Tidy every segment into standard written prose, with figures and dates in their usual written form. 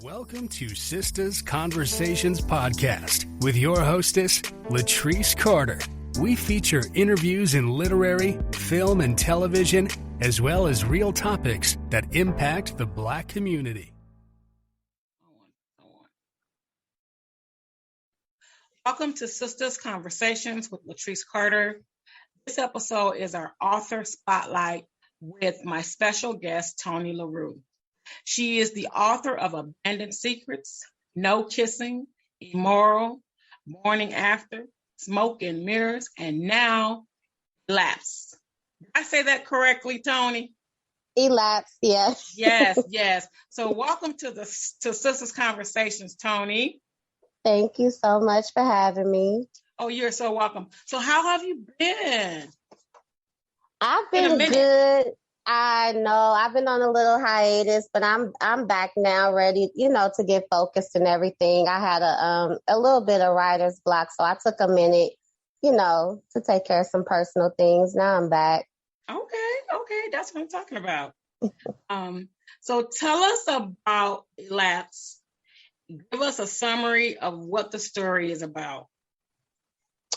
Welcome to Sistah's Conversations podcast with your hostess, Letrise Carter. We feature interviews in literary, film, and television, as well as real topics that impact the Black community. Welcome to Sistah's Conversations with Letrise Carter. This episode is our author spotlight with my special guest, Toni Larue. She is the author of Abandoned Secrets, No Kissing, Immoral, Morning After, Smoke and Mirrors, and now Elapsed. Did I say that correctly, Toni? Elapsed, yes. Yes. So welcome to Sistah's Conversations, Toni. Thank you so much for having me. Oh, you're so welcome. So how have you been? I've been good. I know I've been on a little hiatus, but I'm back now, ready, to get focused and everything. I had a little bit of writer's block, so I took a minute, to take care of some personal things. Now I'm back. Okay, that's what I'm talking about. So tell us about Elapsed. Give us a summary of what the story is about.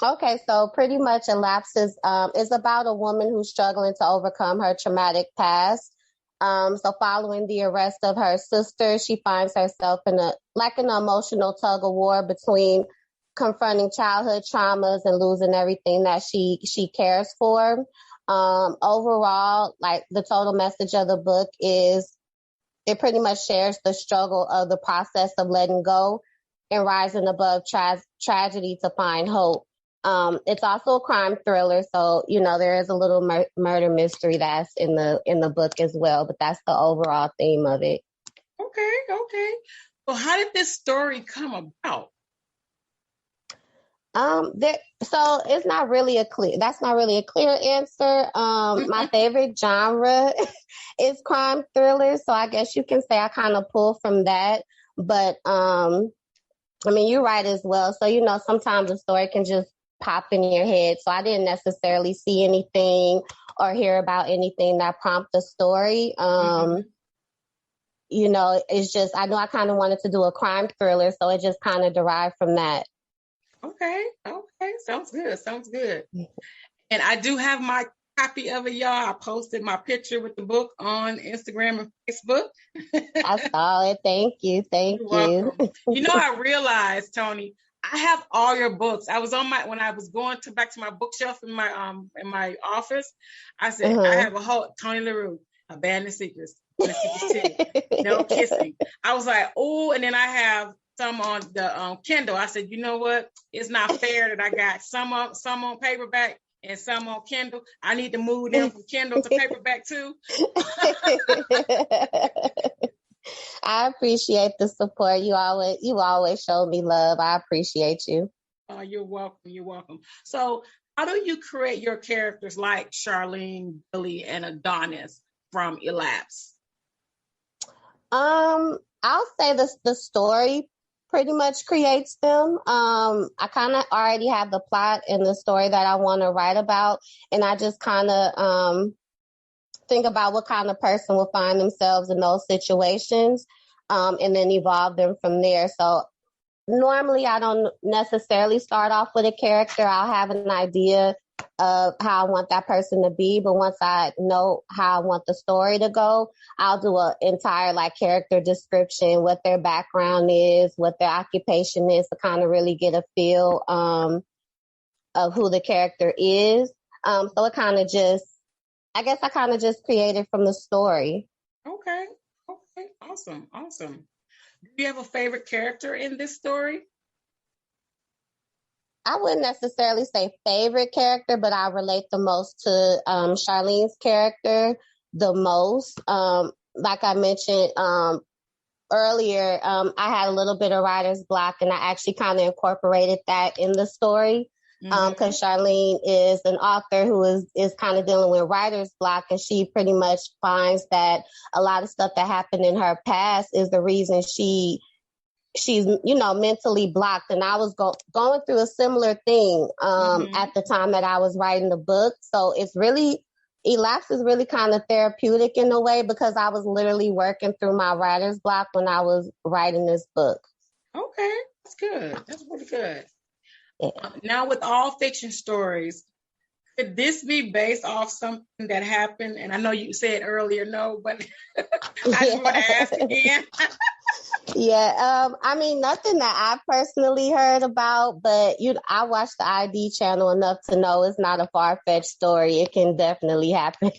Okay, so pretty much Elapsed is about a woman who's struggling to overcome her traumatic past. So following the arrest of her sister, she finds herself in an emotional tug of war between confronting childhood traumas and losing everything that she cares for. Overall, the total message of the book is it pretty much shares the struggle of the process of letting go and rising above tragedy to find hope. It's also a crime thriller, so there is a little murder mystery that's in the book as well, but that's the overall theme of it. Okay. So how did this story come about? So it's not really that's not really a clear answer. My favorite genre is crime thrillers, so I guess you can say I kind of pull from that. But you're right as well. So sometimes a story can just pop in your head. So I didn't necessarily see anything or hear about anything that prompted the story. It's just I know I kind of wanted to do a crime thriller, so it just kind of derived from that. Okay. Sounds good. And I do have my copy of it, y'all. I posted my picture with the book on Instagram and Facebook. I saw it. Thank you. I realized, Toni, I have all your books. I was when I was going back to my bookshelf in my office. I said, I have a whole Toni Larue, Abandoned Secrets, No Kissing. I was like, oh, and then I have some on the Kindle. I said, you know what? It's not fair that I got some on paperback and some on Kindle. I need to move them from Kindle to paperback too. I appreciate the support. You always show me love. I appreciate you. Oh, you're welcome. So how do you create your characters like Charlene, Billy, and Adonis from Elapsed? I'll say the story pretty much creates them. I kind of already have the plot and the story that I want to write about, and I just kind of think about what kind of person will find themselves in those situations, and then evolve them from there. So normally I don't necessarily start off with a character. I'll have an idea of how I want that person to be, but once I know how I want the story to go, I'll do an entire character description, what their background is, what their occupation is, to kind of really get a feel of who the character is. So it kind of just, I guess I kind of just created from the story. Okay. Awesome. Do you have a favorite character in this story? I wouldn't necessarily say favorite character, but I relate the most to Charlene's character the most. Like I mentioned earlier, I had a little bit of writer's block, and I actually kind of incorporated that in the story. Because Charlene is an author who is kind of dealing with writer's block, and she pretty much finds that a lot of stuff that happened in her past is the reason she's mentally blocked. And I was going through a similar thing at the time that I was writing the book. So it's really Elapsed is really kind of therapeutic in a way because I was literally working through my writer's block when I was writing this book. Okay, that's good. That's really good. Yeah. Now, with all fiction stories, could this be based off something that happened? And I know you said earlier no, but I just want to ask again. Yeah, I mean, nothing that I personally heard about, but I watch the ID channel enough to know it's not a far-fetched story. It can definitely happen.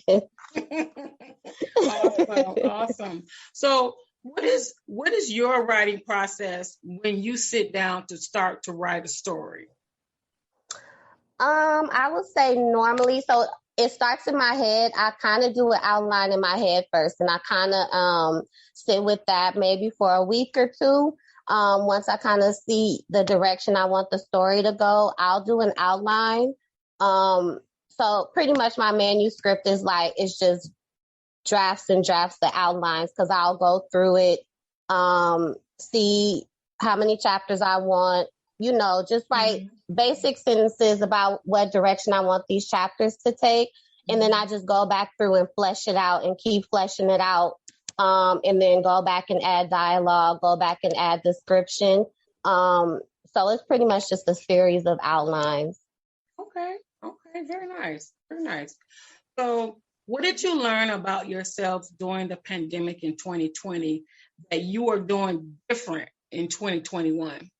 Awesome. So what is your writing process when you sit down to start to write a story? I would say normally, so it starts in my head. I kind of do an outline in my head first, and I kind of sit with that maybe for a week or two. Once I kind of see the direction I want the story to go, I'll do an outline. So pretty much my manuscript is it's just drafts and drafts, the outlines, because I'll go through it, see how many chapters I want, just write basic sentences about what direction I want these chapters to take. And then I just go back through and flesh it out and keep fleshing it out. And then go back and add dialogue, go back and add description. So it's pretty much just a series of outlines. Okay. Very nice. Very nice. So what did you learn about yourself during the pandemic in 2020 that you are doing different in 2021?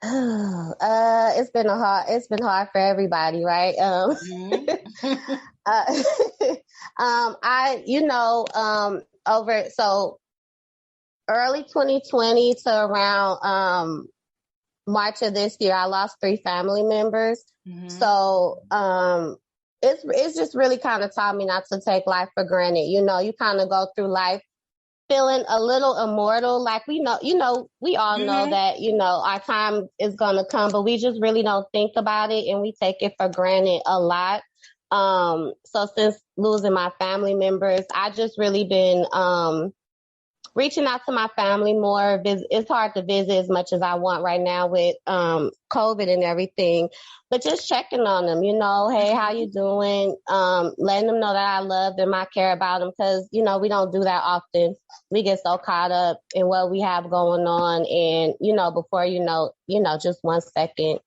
It's been hard for everybody, right? So early 2020 to around March of this year, I lost 3 family members. So it's just really kind of taught me not to take life for granted. You kind of go through life feeling a little immortal. Like we all know that, our time is going to come, but we just really don't think about it and we take it for granted a lot. So since losing my family members, I just really been reaching out to my family more. It's hard to visit as much as I want right now with COVID and everything, but just checking on them, hey, how you doing? Letting them know that I love them, I care about them, because, we don't do that often. We get so caught up in what we have going on, and, before just 1 second,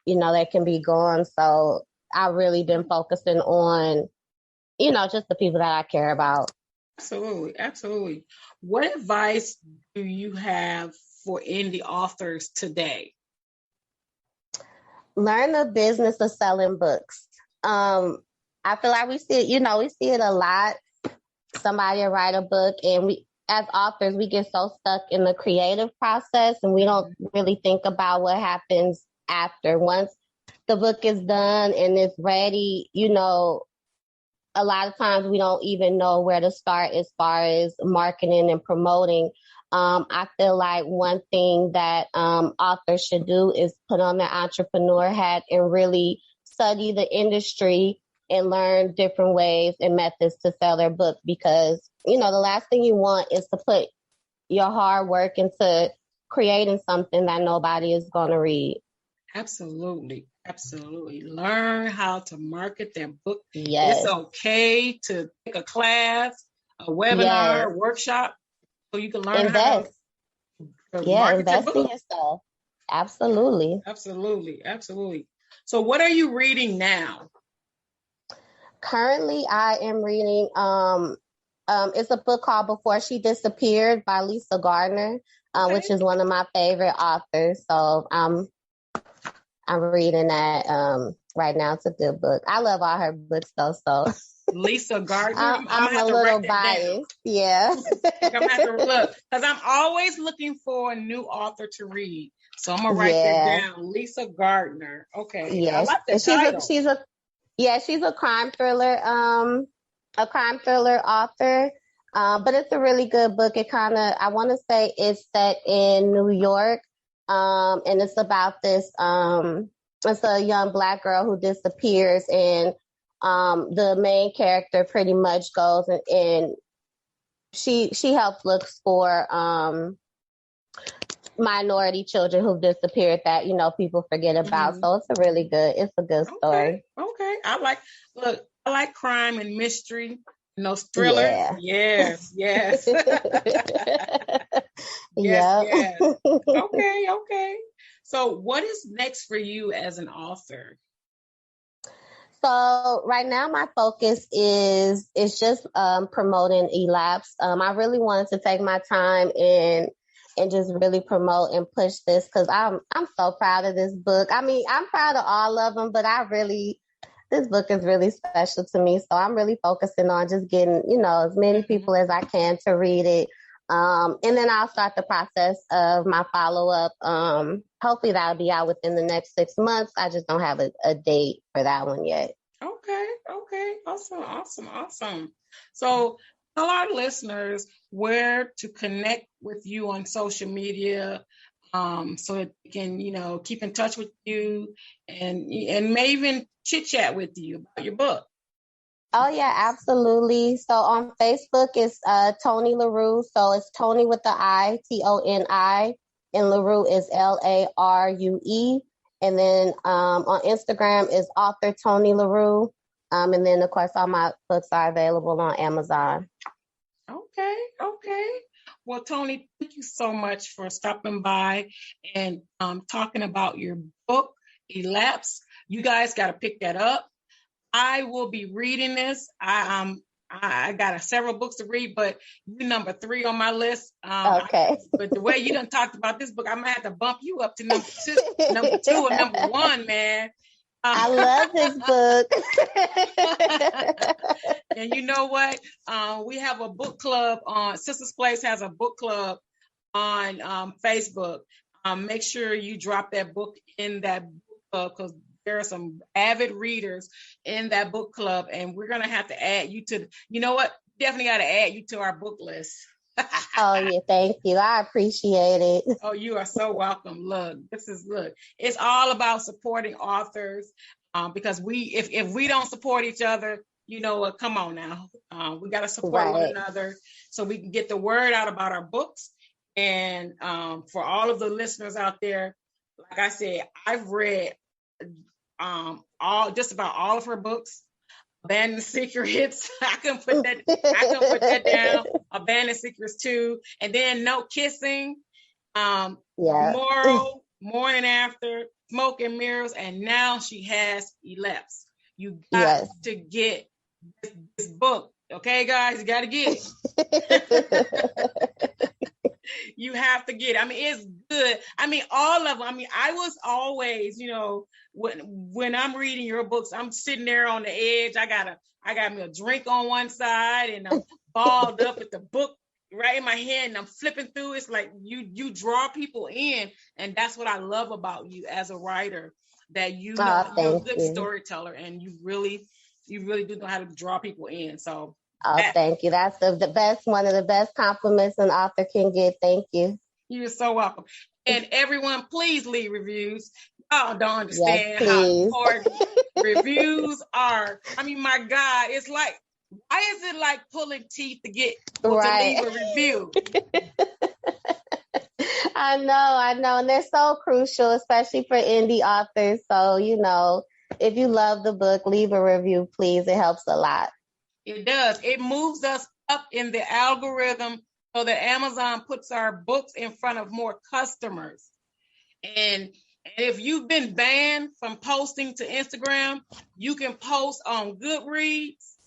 they can be gone. So I've really been focusing on, just the people that I care about. Absolutely. What advice do you have for indie authors today? Learn the business of selling books. I feel like we see it a lot. Somebody will write a book, and we, as authors, we get so stuck in the creative process, and we don't really think about what happens after. Once the book is done and it's ready, a lot of times we don't even know where to start as far as marketing and promoting. I feel like one thing that authors should do is put on their entrepreneur hat and really study the industry and learn different ways and methods to sell their book, because, the last thing you want is to put your hard work into creating something that nobody is going to read. Absolutely. Learn how to market their book. Yes. It's okay to take a class, a webinar, a workshop, so you can learn how to market invest your book. in yourself. Absolutely. So what are you reading now? Currently, I am reading, it's a book called Before She Disappeared by Lisa Gardner, which is one of my favorite authors. So I'm reading that right now. It's a good book. I love all her books, though. So Lisa Gardner. I'm a little biased. Yeah. I'm gonna have to look, because I'm always looking for a new author to read. So I'm gonna write that down. Lisa Gardner. Okay. Yes. I like the title. She's a crime thriller author. But it's a really good book. It I want to say it's set in New York. And it's about this, it's a young Black girl who disappears, and the main character pretty much goes and she helps look for minority children who've disappeared that, people forget about. So it's a good story. Okay. Look, I like crime and mystery. Those thrillers. Yeah. Yes. Yes. Okay. So what is next for you as an author? So right now my focus is just promoting Elapsed. I really wanted to take my time and just really promote and push this because I'm so proud of this book. I mean, I'm proud of all of them, but this book is really special to me. So I'm really focusing on just getting, as many people as I can to read it. And then I'll start the process of my follow-up. Hopefully that'll be out within the next 6 months. I just don't have a date for that one yet. Okay. Awesome. So tell our listeners where to connect with you on social media, so that they can, keep in touch with you and may even chit chat with you about your book. Oh yeah, absolutely. So on Facebook it's Toni Larue. So it's Toni with the I, Toni, and Larue is Larue. And then on Instagram is author Toni Larue. And then of course all my books are available on Amazon. Okay. Well, Toni, thank you so much for stopping by and talking about your book, Elapsed. You guys got to pick that up. I will be reading this. I got several books to read, but you're number 3 on my list. Okay. But the way you done talked about this book, I might have to bump you up to number 2 or number 1, man. I love this book. And you know what? We have a book club on Sistah's Place has a book club on Facebook. Make sure you drop that book in that book club because there are some avid readers in that book club, and we're gonna have to add you to. You know what? Definitely got to add you to our book list. Oh yeah, thank you. I appreciate it. Oh, you are so welcome. Look, it's all about supporting authors, because if we don't support each other, come on now, we got to support one another so we can get the word out about our books. And for all of the listeners out there, like I said, I've read just about all of her books. Abandoned Secrets. I can put that down. Abandoned Secrets 2, and then No Kissing, Immoral, Morning After, Smoke and Mirrors, and now she has Elapsed. You got to get this book, okay, guys? You got to get it. You have to get it. I mean, it's good. I mean, all of them. I mean, I was always, when I'm reading your books, I'm sitting there on the edge. I got me a drink on one side, and I'm balled up with the book right in my hand, and I'm flipping through. It's like you draw people in, and that's what I love about you as a writer. That you're a good storyteller, and you really do know how to draw people in. So. Thank you. That's the best, one of the best compliments an author can get. Thank you. You're so welcome. And everyone, please leave reviews. Y'all don't understand how important reviews are. I mean, my God, it's like, why is it like pulling teeth to get to leave a review? I know. And they're so crucial, especially for indie authors. So, if you love the book, leave a review, please. It helps a lot. It does. It moves us up in the algorithm so that Amazon puts our books in front of more customers. And if you've been banned from posting to Instagram, you can post on Goodreads.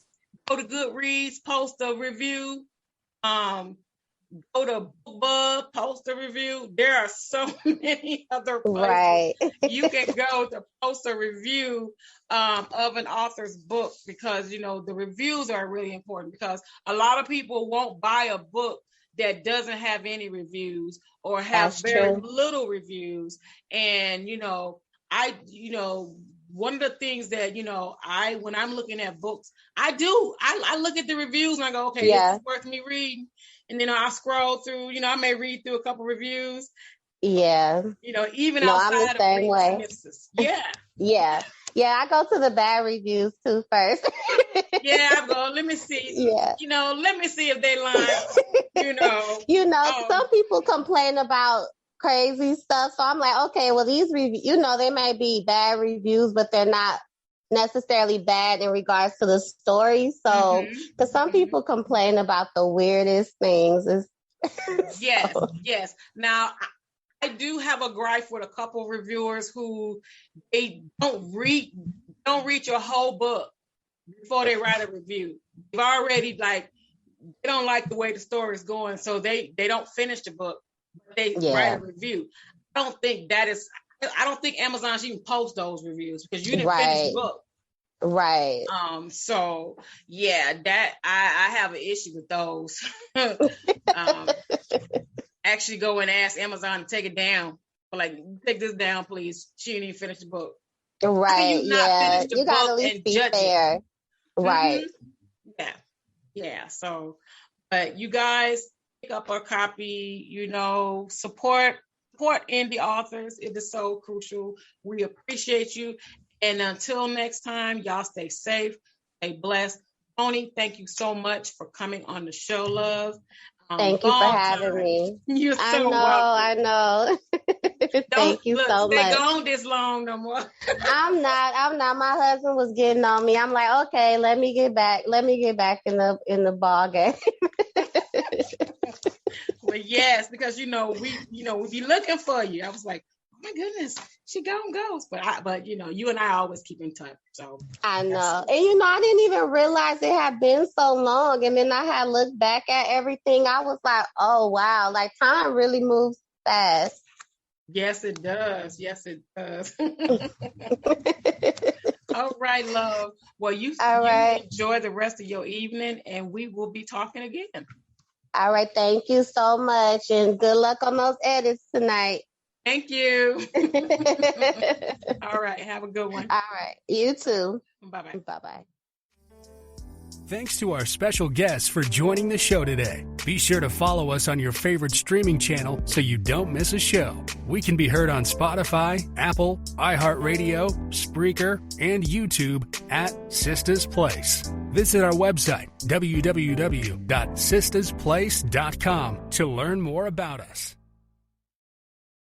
Go to Goodreads, post a review. Go to BookBub, post a review. There are so many other places you can go to post a review of an author's book, because the reviews are really important, because a lot of people won't buy a book that doesn't have any reviews or have very little reviews. And one of the things that when I'm looking at books, I look at the reviews and I go, okay, this is worth me reading. And then I scroll through, I may read through a couple reviews. Yeah. Even outside I'm the same way. Yeah. Yeah, I go to the bad reviews too first. I go, let me see. Yeah. Let me see if they lie. Some people complain about crazy stuff. So I'm like, okay, well, these reviews, they may be bad reviews, but they're not necessarily bad in regards to the story. So, because some people complain about the weirdest things. Yes. Now, I do have a gripe with a couple of reviewers who they don't read your whole book before they write a review. They've already they don't like the way the story is going, so they don't finish the book. They write a review. I don't think Amazon should even post those reviews because you didn't finish the book. Right. So yeah, that I have an issue with those. Actually go and ask Amazon to take it down. Take this down, please. She didn't even finish the book. Right. You gotta at least be fair. Right. Yeah. So, but you guys pick up our copy, support indie authors. It is so crucial. We appreciate you. And until next time, y'all stay safe, stay blessed. Toni, thank you so much for coming on the show, love. Thank you for having me. You're so welcome. I know. Thank you so much. Stay gone this long no more. I'm not. My husband was getting on me. I'm like, okay, let me get back in the ball game. Well, yes, because we be looking for you. I was like, oh my goodness, she goes. But you and I always keep in touch. So I know. And I didn't even realize it had been so long. And then I had looked back at everything. I was like, oh wow, time really moves fast. Yes, it does. All right, love. Well, you enjoy the rest of your evening, and we will be talking again. All right. Thank you so much. And good luck on those edits tonight. Thank you. All right. Have a good one. All right. You too. Bye-bye. Bye-bye. Thanks to our special guests for joining the show today. Be sure to follow us on your favorite streaming channel so you don't miss a show. We can be heard on Spotify, Apple, iHeartRadio, Spreaker, and YouTube at Sistah's Place. Visit our website, www.sistahsplace.com, to learn more about us.